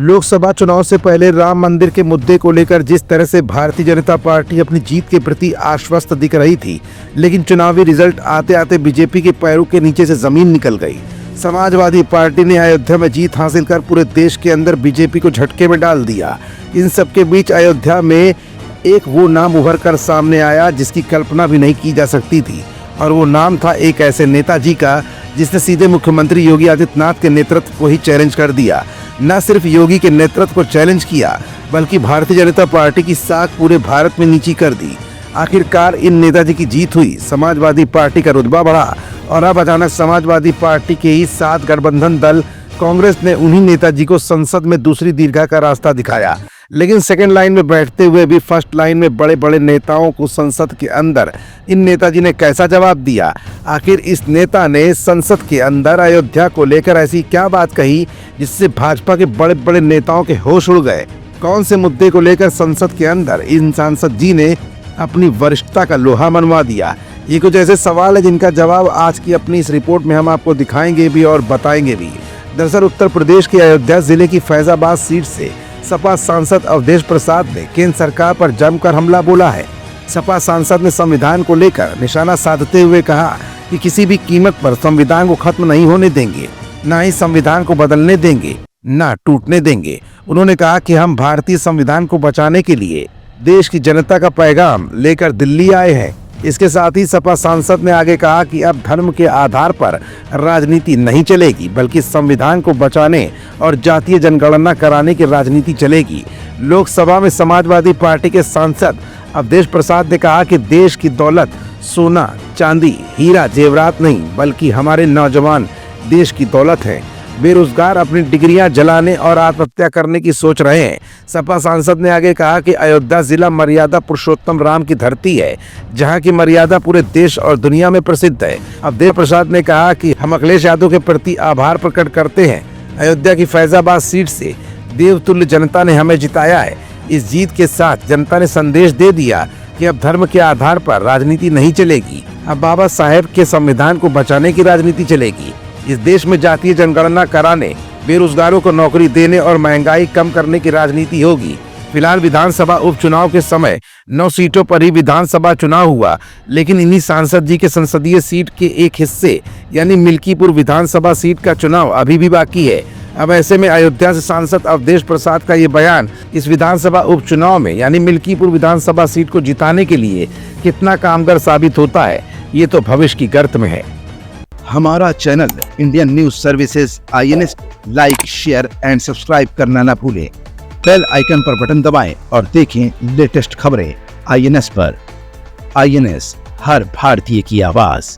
लोकसभा चुनाव से पहले राम मंदिर के मुद्दे को लेकर जिस तरह से भारतीय जनता पार्टी अपनी जीत के प्रति आश्वस्त दिख रही थी, लेकिन चुनावी रिजल्ट आते आते बीजेपी के पैरों के नीचे से जमीन निकल गई। समाजवादी पार्टी ने अयोध्या में जीत हासिल कर पूरे देश के अंदर बीजेपी को झटके में डाल दिया। इन सब के बीच अयोध्या में एक वो नाम उभर कर सामने आया जिसकी कल्पना भी नहीं की जा सकती थी, और वो नाम था एक ऐसे नेताजी का जिसने सीधे मुख्यमंत्री योगी आदित्यनाथ के नेतृत्व को ही चैलेंज कर दिया। न सिर्फ योगी के नेतृत्व को चैलेंज किया, बल्कि भारतीय जनता पार्टी की साख पूरे भारत में नीची कर दी। आखिरकार इन नेताजी की जीत हुई, समाजवादी पार्टी का रुतबा बढ़ा, और अब अचानक समाजवादी पार्टी के ही साथ गठबंधन दल कांग्रेस ने उन्हीं नेताजी को संसद में दूसरी दीर्घा का रास्ता दिखाया। लेकिन सेकंड लाइन में बैठते हुए भी फर्स्ट लाइन में बड़े बड़े नेताओं को संसद के अंदर इन नेताजी ने कैसा जवाब दिया? आखिर इस नेता ने संसद के अंदर अयोध्या को लेकर ऐसी क्या बात कही जिससे भाजपा के बड़े बड़े नेताओं के होश उड़ गए? कौन से मुद्दे को लेकर संसद के अंदर इन सांसद जी ने अपनी वरिष्ठता का लोहा मनवा दिया? ये कुछ ऐसे सवाल है जिनका जवाब आज की अपनी इस रिपोर्ट में हम आपको दिखाएंगे भी और बताएंगे भी। दरअसल उत्तर प्रदेश के अयोध्या जिले की फैजाबाद सीट से सपा सांसद अवधेश प्रसाद ने केंद्र सरकार पर जमकर हमला बोला है। सपा सांसद ने संविधान को लेकर निशाना साधते हुए कहा कि किसी भी कीमत पर संविधान को खत्म नहीं होने देंगे, न ही संविधान को बदलने देंगे, न टूटने देंगे। उन्होंने कहा कि हम भारतीय संविधान को बचाने के लिए देश की जनता का पैगाम लेकर दिल्ली आए हैं। इसके साथ ही सपा सांसद ने आगे कहा कि अब धर्म के आधार पर राजनीति नहीं चलेगी, बल्कि संविधान को बचाने और जातीय जनगणना कराने की राजनीति चलेगी। लोकसभा में समाजवादी पार्टी के सांसद अवधेश प्रसाद ने कहा कि देश की दौलत सोना, चांदी, हीरा जेवरात नहीं, बल्कि हमारे नौजवान देश की दौलत है। बेरोजगार अपनी डिग्रियां जलाने और आत्महत्या करने की सोच रहे हैं। सपा सांसद ने आगे कहा कि अयोध्या जिला मर्यादा पुरुषोत्तम राम की धरती है, जहां की मर्यादा पूरे देश और दुनिया में प्रसिद्ध है। अवधेश प्रसाद ने कहा कि हम अखिलेश यादव के प्रति आभार प्रकट करते हैं। अयोध्या की फैजाबाद सीट से देवतुल्य जनता ने हमें जिताया है। इस जीत के साथ जनता ने संदेश दे दिया कि अब धर्म के आधार पर राजनीति नहीं चलेगी, अब बाबा साहेब के संविधान को बचाने की राजनीति चलेगी। इस देश में जातीय जनगणना कराने, बेरोजगारों को नौकरी देने और महंगाई कम करने की राजनीति होगी। फिलहाल विधानसभा उपचुनाव के समय 9 सीटों पर ही विधानसभा चुनाव हुआ, लेकिन इन्हीं सांसद जी के संसदीय सीट के एक हिस्से यानी मिल्कीपुर विधानसभा सीट का चुनाव अभी भी बाकी है। अब ऐसे में अयोध्या से सांसद अवधेश प्रसाद का ये बयान इस विधानसभा उपचुनाव में यानी मिल्कीपुर विधानसभा सीट को जिताने के लिए कितना कामगार साबित होता है, ये तो भविष्य की गर्त में है। हमारा channel Indian news services INS like, share and subscribe करना ना भूलें। बेल आइकन पर बटन दबाएं और देखें लेटेस्ट खबरें INS पर। INS, हर भारतीय की आवाज।